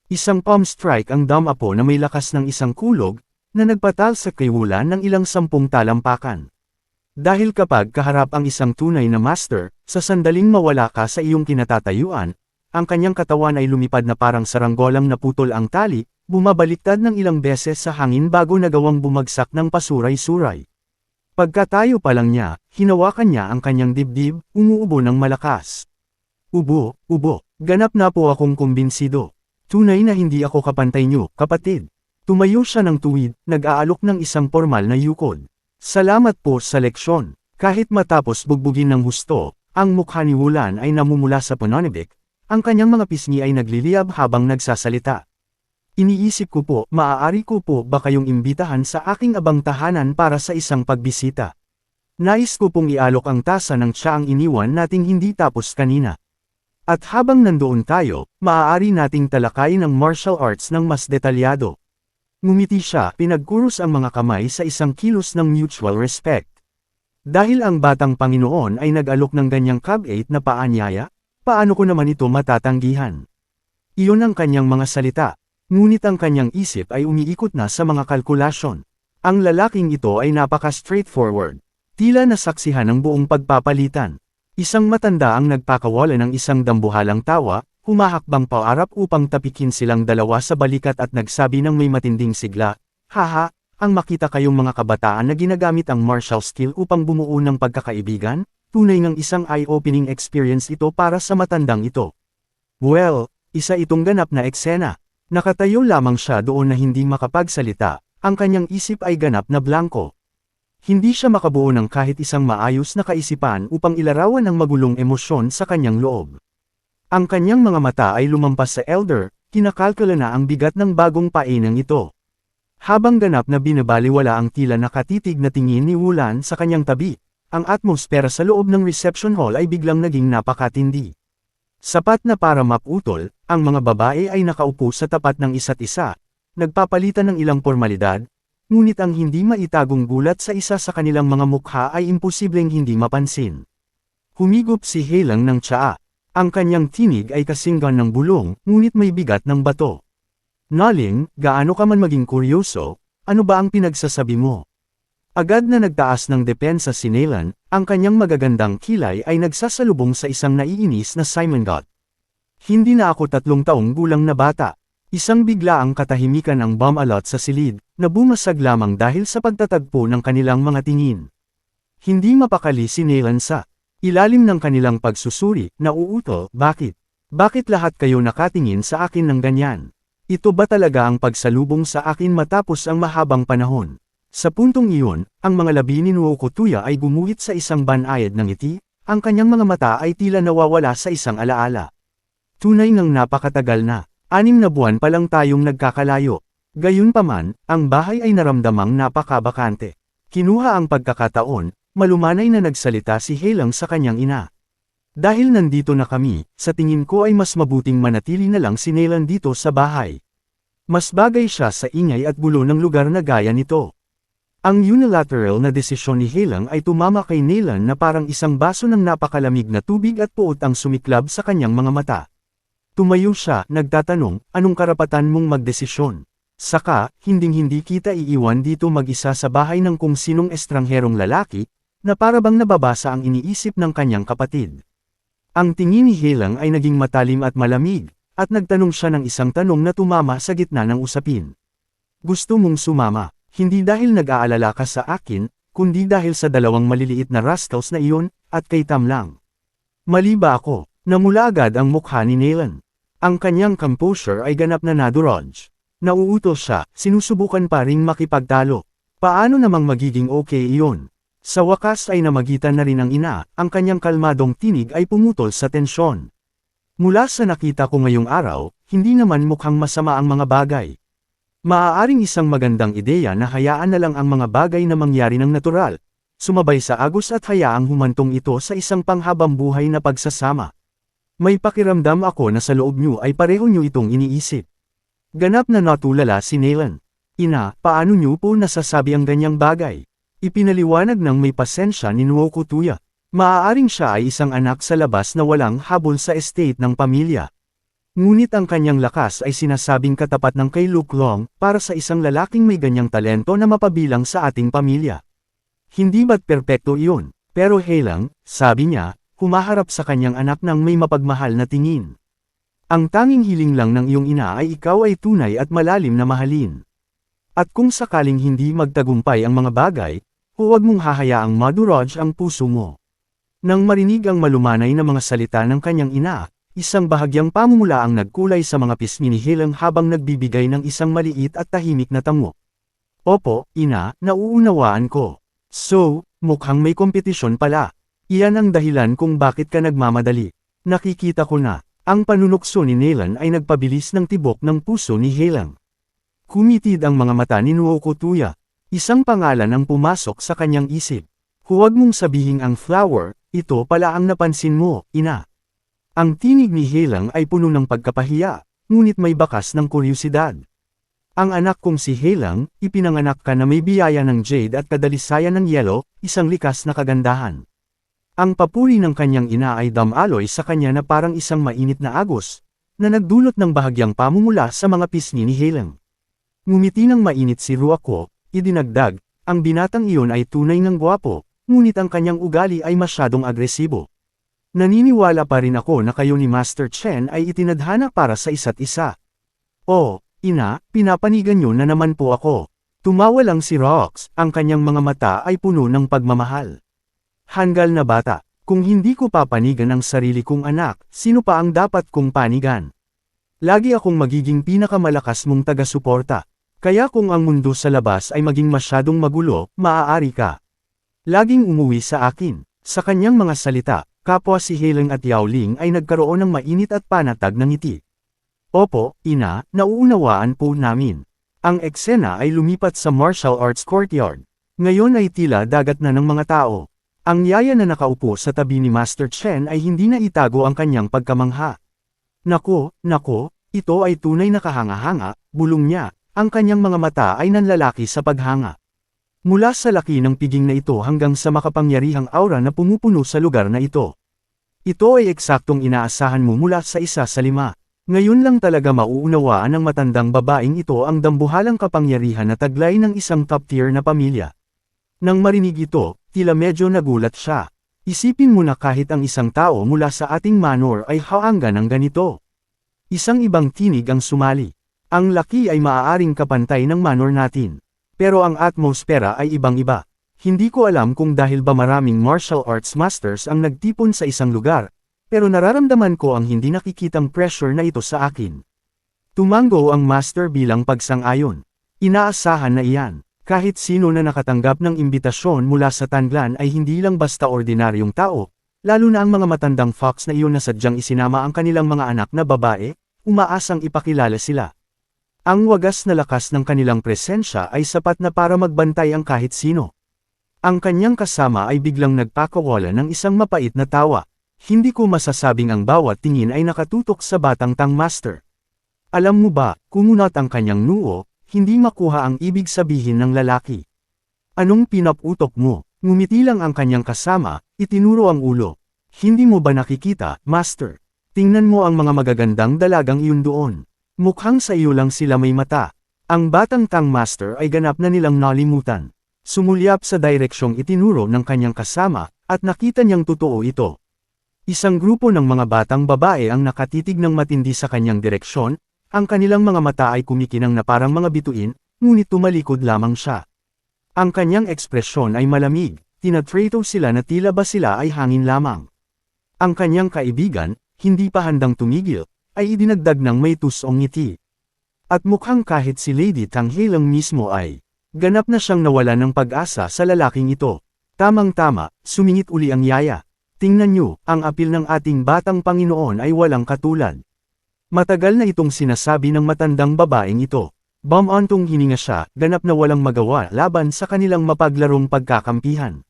Isang palm strike ang damapo na may lakas ng isang kulog, na nagpatalsa kay Wulan ng ilang 10 talampakan. Dahil kapag kaharap ang isang tunay na master, sa sandaling mawala ka sa iyong kinatatayuan, ang kanyang katawan ay lumipad na parang saranggolang naputol ang tali, bumabaliktad ng ilang beses sa hangin bago nagawang bumagsak ng pasuray-suray. Pagkatayo pa lang niya, hinawakan niya ang kanyang dibdib, umuubo ng malakas. Ubo, ganap na po akong kumbinsido. Tunay na hindi ako kapantay niyo, kapatid. Tumayo siya ng tuwid, nag-aalok ng isang formal na yukod. Salamat po sa leksyon. Kahit matapos bugbugin ng husto, ang mukha ni Wulan ay namumula sa pananibik, ang kanyang mga pisngi ay nagliliyab habang nagsasalita. Iniisip ko po, maaari ko po ba kayong imbitahan sa aking abang tahanan para sa isang pagbisita? Nais ko pong ialok ang tasa ng tsaang iniwan nating hindi tapos kanina. At habang nandoon tayo, maaari nating talakayin ang martial arts ng mas detalyado. Ngumiti siya, pinagkuros ang mga kamay sa isang kilos ng mutual respect. Dahil ang batang Panginoon ay nag-alok ng ganyang kabait na paanyaya, paano ko naman ito matatanggihan? Iyon ang kanyang mga salita, ngunit ang kanyang isip ay umiikot na sa mga kalkulasyon. Ang lalaking ito ay napaka-straightforward, tila nasaksihan ng buong pagpapalitan. Isang matanda ang nagpakawala ng isang dambuhalang tawa, humahakbang paarap upang tapikin silang dalawa sa balikat at nagsabi ng may matinding sigla, "Haha, ang makita kayong mga kabataan na ginagamit ang martial skill upang bumuo ng pagkakaibigan, tunay ngang isang eye-opening experience ito para sa matandang ito." Well, isa itong ganap na eksena. Nakatayo lamang siya doon na hindi makapagsalita, ang kanyang isip ay ganap na blanko. Hindi siya makabuo ng kahit isang maayos na kaisipan upang ilarawan ang magulong emosyon sa kanyang loob. Ang kanyang mga mata ay lumampas sa elder, kinakalkula na ang bigat ng bagong painang ito. Habang ganap na binabaliwala ang tila nakatitig na tingin ni Wulan sa kanyang tabi, ang atmosfera sa loob ng reception hall ay biglang naging napakatindi. Sapat na para maputol, ang mga babae ay nakaupo sa tapat ng isa't isa, nagpapalitan ng ilang formalidad, ngunit ang hindi maitagong gulat sa isa sa kanilang mga mukha ay imposibleng hindi mapansin. Humigop si Heilang ng tsaa. Ang kanyang tinig ay kasinggan ng bulong, ngunit may bigat ng bato. "Naling, gaano ka man maging kuryoso, ano ba ang pinagsasabi mo?" Agad na nagtaas ng depensa si Naylan, ang kanyang magagandang kilay ay nagsasalubong sa isang naiinis na Simon Gott. "Hindi na ako 3 taong gulang na bata." Isang bigla ang katahimikan ang bumalot sa silid, na bumasag lamang dahil sa pagtatagpo ng kanilang mga tingin. Hindi mapakali si Naylan sa ilalim ng kanilang pagsusuri, nauuto, bakit? Bakit lahat kayo nakatingin sa akin ng ganyan? Ito ba talaga ang pagsalubong sa akin matapos ang mahabang panahon? Sa puntong iyon, ang mga labi ni Nuokotuya ay gumuhit sa isang banayad ng ngiti, ang kanyang mga mata ay tila nawawala sa isang alaala. Tunay ngang napakatagal na. 6 na buwan pa lang tayong nagkakalayo. Gayunpaman, ang bahay ay naramdamang napakabakante. Kinuha ang pagkakataon, malumanay na nagsalita si Heilang sa kanyang ina. "Dahil nandito na kami, sa tingin ko ay mas mabuting manatili na lang si Naylan dito sa bahay. Mas bagay siya sa ingay at gulo ng lugar na gaya nito." Ang unilateral na desisyon ni Heilang ay tumama kay Naylan na parang isang baso ng napakalamig na tubig at puot ang sumiklab sa kanyang mga mata. Tumayo siya, nagtatanong, "Anong karapatan mong magdesisyon? Saka, hinding-hindi kita iiwan dito mag-isa sa bahay ng kung sinong estrangherong lalaki, na parabang nababasa ang iniisip ng kanyang kapatid." Ang tingin ni Heilang ay naging matalim at malamig, at nagtanong siya ng isang tanong na tumama sa gitna ng usapin. "Gusto mong sumama, hindi dahil nag-aalala ka sa akin, kundi dahil sa 2 maliliit na rascals na iyon, at kay Tam lang. Mali ba ako?" Namula agad ang mukha ni Naylan. Ang kanyang composure ay ganap na nadurog. Nauutos siya, sinusubukan pa ring makipagtalo. Paano namang magiging okay iyon? Sa wakas ay namagitan na rin ang ina, ang kanyang kalmadong tinig ay pumutol sa tensyon. "Mula sa nakita ko ngayong araw, hindi naman mukhang masama ang mga bagay. Maaaring isang magandang ideya na hayaan na lang ang mga bagay na mangyari ng natural, sumabay sa agos at hayaang humantong ito sa isang panghabang buhay na pagsasama. May pakiramdam ako na sa loob niyo ay pareho niyo itong iniisip." Ganap na natulala si Naylan. "Ina, paano niyo po nasasabi ang ganyang bagay?" Ipinaliwanag ng may pasensya ni Nuokotuya. Maaaring siya ay isang anak sa labas na walang habol sa estate ng pamilya. Ngunit ang kanyang lakas ay sinasabing katapat ng kay Luke Long para sa isang lalaking may ganyang talento na mapabilang sa ating pamilya. Hindi ba't perpekto iyon? Pero Heilang, sabi niya, humaharap sa kanyang anak ng may mapagmahal na tingin. Ang tanging hiling lang ng iyong ina ay ikaw ay tunay at malalim na mahalin. At kung sakaling hindi magtagumpay ang mga bagay, huwag mong hahayaang madurog ang puso mo. Nang marinig ang malumanay na mga salita ng kanyang ina, isang bahagyang pamumula ang nagkulay sa mga pisngi ni Heilang habang nagbibigay ng isang maliit at tahimik na tango. Opo, ina, nauunawaan ko. So, mukhang may kompetisyon pala. Iyan ang dahilan kung bakit ka nagmamadali. Nakikita ko na, ang panunukso ni Neylan ay nagpabilis ng tibok ng puso ni Heilang. Kumitid ang mga mata ni Nuokotuya. Isang pangalan ang pumasok sa kanyang isip. Huwag mong sabihing ang flower, ito pala ang napansin mo, ina. Ang tinig ni Heilang ay puno ng pagkapahiya, ngunit may bakas ng kuryusidad. Ang anak kong si Heilang, ipinanganak ka na may biyaya ng jade at kadalisayan ng yelo, isang likas na kagandahan. Ang papuri ng kanyang ina ay damaloy sa kanya na parang isang mainit na agos, na nagdulot ng bahagyang pamumula sa mga pisngi ni Heilang. Ngumiti ng mainit si Ruako, idinagdag, ang binatang iyon ay tunay ng gwapo, ngunit ang kanyang ugali ay masyadong agresibo. Naniniwala pa rin ako na kayo ni Master Chen ay itinadhana para sa isa't isa. Oh, ina, pinapanigan niyo na naman po ako. Tumawa lang si Rox, ang kanyang mga mata ay puno ng pagmamahal. Hanggal na bata, kung hindi ko papanigan ang sarili kong anak, sino pa ang dapat kong panigan? Lagi akong magiging pinakamalakas mong taga-suporta. Kaya kung ang mundo sa labas ay maging masyadong magulo, maaari ka laging umuwi sa akin. Sa kanyang mga salita, kapwa si Heilang at Yao Ling ay nagkaroon ng mainit at panatag ng ngiti. Opo, ina, nauunawaan po namin. Ang eksena ay lumipat sa martial arts courtyard. Ngayon ay tila dagat na ng mga tao. Ang yaya na nakaupo sa tabi ni Master Chen ay hindi na itago ang kanyang pagkamangha. Nako, ito ay tunay na kahanga-hanga, bulong niya, ang kanyang mga mata ay nanlalaki sa paghanga. Mula sa laki ng piging na ito hanggang sa makapangyarihang aura na pumupuno sa lugar na ito. Ito ay eksaktong inaasahan mo mula sa isa sa lima. Ngayon lang talaga mauunawaan ng matandang babaeng ito ang dambuhalang kapangyarihan na taglay ng isang top-tier na pamilya. Nang marinig ito, tila medyo nagulat siya. Isipin mo na kahit ang isang tao mula sa ating manor ay haanggan ng ganito. Isang ibang tinig ang sumali. Ang laki ay maaaring kapantay ng manor natin. Pero ang atmosfera ay ibang-iba. Hindi ko alam kung dahil ba maraming martial arts masters ang nagtipon sa isang lugar, pero nararamdaman ko ang hindi nakikitang pressure na ito sa akin. Tumango ang master bilang pagsang-ayon. Inaasahan na iyan. Kahit sino na nakatanggap ng imbitasyon mula sa Tanlan ay hindi lang basta ordinaryong tao, lalo na ang mga matandang fox na iyon na sadyang isinama ang kanilang mga anak na babae, umaasang ipakilala sila. Ang wagas na lakas ng kanilang presensya ay sapat na para magbantay ang kahit sino. Ang kanyang kasama ay biglang nagpakawala ng isang mapait na tawa. Hindi ko masasabing ang bawat tingin ay nakatutok sa batang Tang Master. Alam mo ba, kumunat ang kanyang noo, hindi makuha ang ibig sabihin ng lalaki. Anong pinaputok mo? Ngumiti lang ang kanyang kasama, itinuro ang ulo. Hindi mo ba nakikita, Master? Tingnan mo ang mga magagandang dalagang iyon doon. Mukhang sa iyo lang sila may mata. Ang batang Tang Master ay ganap na nilang nalimutan. Sumulyap sa direksyong itinuro ng kanyang kasama, at nakita niyang totoo ito. Isang grupo ng mga batang babae ang nakatitig ng matindi sa kanyang direksyon, ang kanilang mga mata ay kumikinang na parang mga bituin, ngunit tumalikod lamang siya. Ang kanyang ekspresyon ay malamig, tinatrato sila na tila ba sila ay hangin lamang. Ang kanyang kaibigan, hindi pa handang tumigil, ay idinagdag ng may tusong ngiti. At mukhang kahit si Lady Tang Heilang mismo ay ganap na siyang nawala ng pag-asa sa lalaking ito. Tamang-tama, sumingit uli ang yaya. Tingnan niyo, ang apil ng ating batang Panginoon ay walang katulad. Matagal na itong sinasabi ng matandang babaeng ito. Bumantong hininga siya, ganap na walang magawa laban sa kanilang mapaglarong pagkakampihan.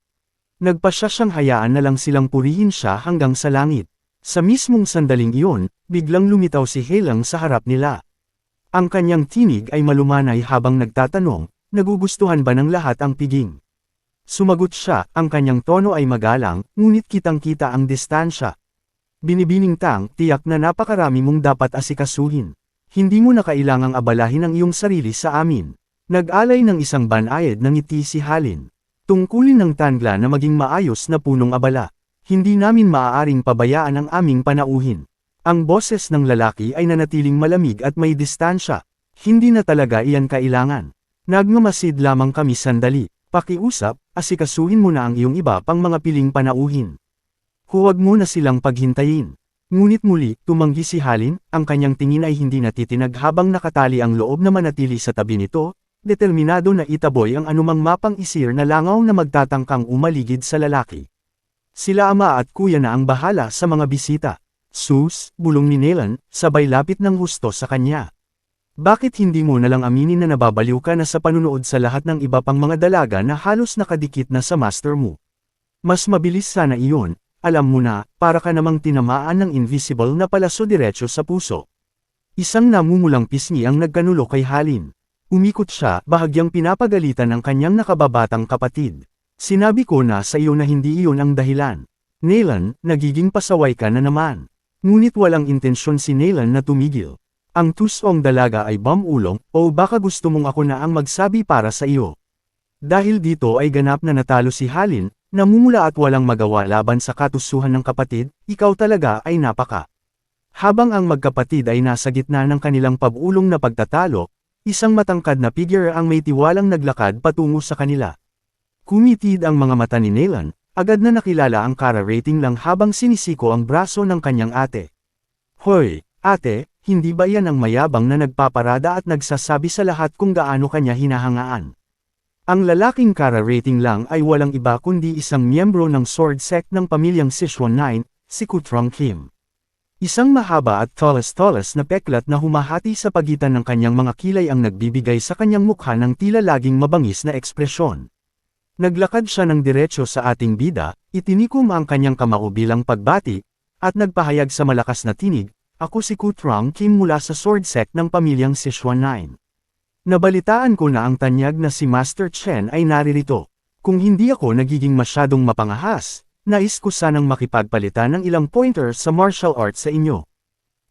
Nagpasya siyang hayaan na lang silang purihin siya hanggang sa langit. Sa mismong sandaling iyon, biglang lumitaw si Heilang sa harap nila. Ang kanyang tinig ay malumanay habang nagtatanong, nagugustuhan ba ng lahat ang piging? Sumagot siya, ang kanyang tono ay magalang, ngunit kitang-kita ang distansya. Binibining Tang, tiyak na napakarami mong dapat asikasuhin. Hindi mo na kailangang abalahin ang iyong sarili sa amin. Nag-alay ng isang banayad ng ngiti si Halin. Tungkulin ng Tangla na maging maayos na punong abala. Hindi namin maaaring pabayaan ang aming panauhin. Ang boses ng lalaki ay nanatiling malamig at may distansya. Hindi na talaga iyan kailangan. Nagmamasid lamang kami sandali. Pakiusap, asikasuhin mo na ang iyong iba pang mga piling panauhin. Huwag mo na silang paghintayin. Ngunit muli, tumanggi si Halin, ang kanyang tingin ay hindi natitinag habang nakatali ang loob na manatili sa tabi nito, determinado na itaboy ang anumang mapang isir na langaw na magtatangkang umaligid sa lalaki. Sila ama at kuya na ang bahala sa mga bisita. Sus, bulong ni Nelan, sabay lapit ng husto sa kanya. Bakit hindi mo nalang aminin na nababaliw ka na sa panunood sa lahat ng iba pang mga dalaga na halos nakadikit na sa master mo? Mas mabilis sana iyon. Alam mo na, para ka namang tinamaan ng invisible na palaso diretso sa puso. Isang namumulang pisngi ang nagkanulo kay Halin. Umikot siya, bahagyang pinapagalitan ang kanyang nakababatang kapatid. Sinabi ko na sa iyo na hindi iyon ang dahilan. Nelan, nagiging pasaway ka na naman. Ngunit walang intensyon si Nelan na tumigil. Ang tusong dalaga ay bamulong, o baka gusto mong ako na ang magsabi para sa iyo. Dahil dito ay ganap na natalo si Halin, namumula at walang magawa laban sa katusuhan ng kapatid, ikaw talaga ay napaka. Habang ang magkapatid ay nasa gitna ng kanilang pabulong na pagtatalo, isang matangkad na figure ang may tiwalang naglakad patungo sa kanila. Kumitid ang mga mata ni Nelan, agad na nakilala ang kara-rating lang habang sinisiko ang braso ng kanyang ate. Hoy, ate, hindi ba yan ang mayabang na nagpaparada at nagsasabi sa lahat kung gaano kanya hinahangaan? Ang lalaking kara-rating lang ay walang iba kundi isang miyembro ng sword sect ng pamilyang Sichuan 9, si Kutrong Kim. Isang mahaba at talas-talas na peklat na humahati sa pagitan ng kanyang mga kilay ang nagbibigay sa kanyang mukha ng tila laging mabangis na ekspresyon. Naglakad siya ng diretsyo sa ating bida, itinikom ang kanyang kamao bilang pagbati, at nagpahayag sa malakas na tinig, ako si Kutrong Kim mula sa sword sect ng pamilyang Sichuan 9. Nabalitaan ko na ang tanyag na si Master Chen ay naririto. Kung hindi ako nagiging masyadong mapangahas, nais ko sanang makipagpalitan ng ilang pointers sa martial arts sa inyo.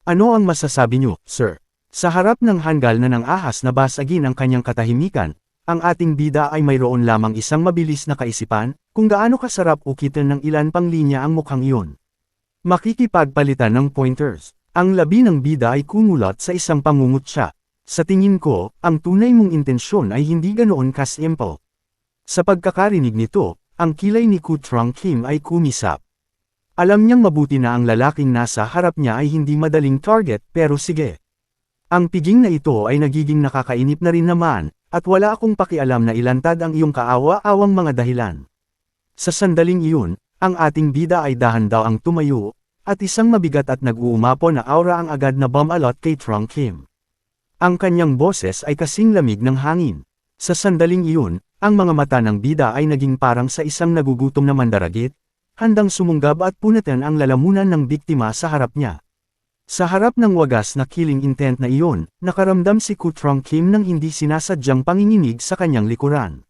Ano ang masasabi nyo, sir? Sa harap ng hanggal na ng ahas na basagin ang kanyang katahimikan, ang ating bida ay mayroon lamang isang mabilis na kaisipan, kung gaano kasarap ukitin ng ilan pang linya ang mukhang iyon. Makikipagpalitan ng pointers. Ang labi ng bida ay kumulat sa isang pangungutya. Sa tingin ko, ang tunay mong intensyon ay hindi ganoon kasimple. Sa pagkakarinig nito, ang kilay ni Kutrong Kim ay kumisap. Alam niyang mabuti na ang lalaking nasa harap niya ay hindi madaling target pero sige. Ang piging na ito ay nagiging nakakainip na rin naman, at wala akong pakialam na ilantad ang iyong kaawa-awang mga dahilan. Sa sandaling iyon, ang ating bida ay dahan daw ang tumayo, at isang mabigat at nag-uumapo na aura ang agad na bumalot kay Trong Kim. Ang kanyang boses ay kasing lamig ng hangin. Sa sandaling iyon, ang mga mata ng bida ay naging parang sa isang nagugutom na mandaragit, handang sumunggab at punitin ang lalamunan ng biktima sa harap niya. Sa harap ng wagas na killing intent na iyon, nakaramdam si Kutrong Kim ng hindi sinasadyang panginginig sa kanyang likuran.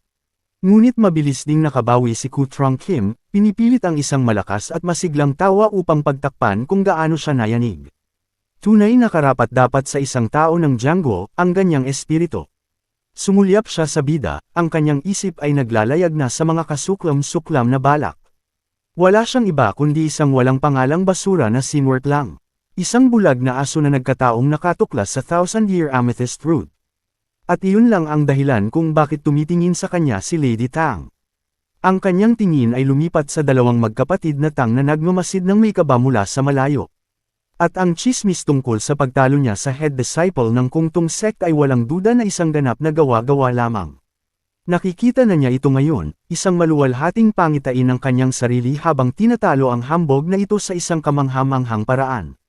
Ngunit mabilis ding nakabawi si Kutrong Kim, pinipilit ang isang malakas at masiglang tawa upang pagtakpan kung gaano siya nayanig. Tunay na karapat-dapat sa isang tao ng Django, ang ganyang espiritu. Sumulyap siya sa bida, ang kanyang isip ay naglalayag na sa mga kasuklam-suklam na balak. Wala siyang iba kundi isang walang pangalang basura na sinwert lang. Isang bulag na aso na nagkataong nakatuklas sa thousand-year amethyst root. At iyon lang ang dahilan kung bakit tumitingin sa kanya si Lady Tang. Ang kanyang tingin ay lumipat sa dalawang magkapatid na Tang na nagmamasid ng may kaba mula sa malayo. At ang chismis tungkol sa pagtalo niya sa head disciple ng Kungtong sect ay walang duda na isang ganap na gawa-gawa lamang. Nakikita na niya ito ngayon, isang maluwalhating pangitain ng kanyang sarili habang tinatalo ang hambog na ito sa isang kamanghamanghang paraan.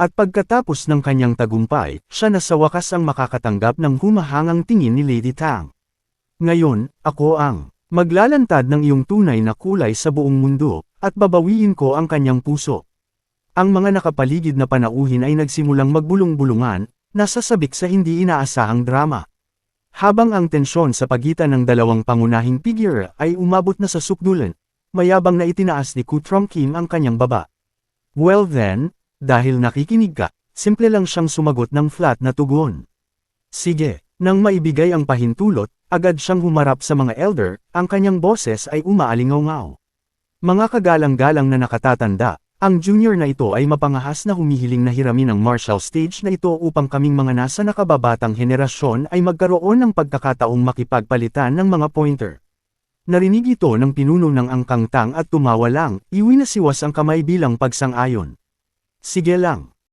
At pagkatapos ng kanyang tagumpay, siya na sa wakas ang makakatanggap ng humahangang tingin ni Lady Tang. Ngayon, ako ang maglalantad ng iyong tunay na kulay sa buong mundo, at babawiin ko ang kanyang puso. Ang mga nakapaligid na panauhin ay nagsimulang magbulong-bulungan, nasasabik sa hindi inaasahang drama. Habang ang tensyon sa pagitan ng dalawang pangunahing figure ay umabot na sa sukdulan, mayabang na itinaas ni Kutrong Kim ang kanyang baba. Well then, dahil nakikinig ka, simple lang siyang sumagot ng flat na tugon. Sige, nang maibigay ang pahintulot, agad siyang humarap sa mga elder, ang kanyang boses ay umaalingaw-ngaw. Mga kagalang-galang na nakatatanda, ang junior na ito ay mapangahas na humihiling na hiramin ang martial stage na ito upang kaming mga nasa nakababatang henerasyon ay magkaroon ng pagkakataong makipagpalitan ng mga pointer. Narinig ito ng pinuno ng angkangtang at tumawa lang, iwinasiwas ang kamay bilang pagsang-ayon. Sige lang.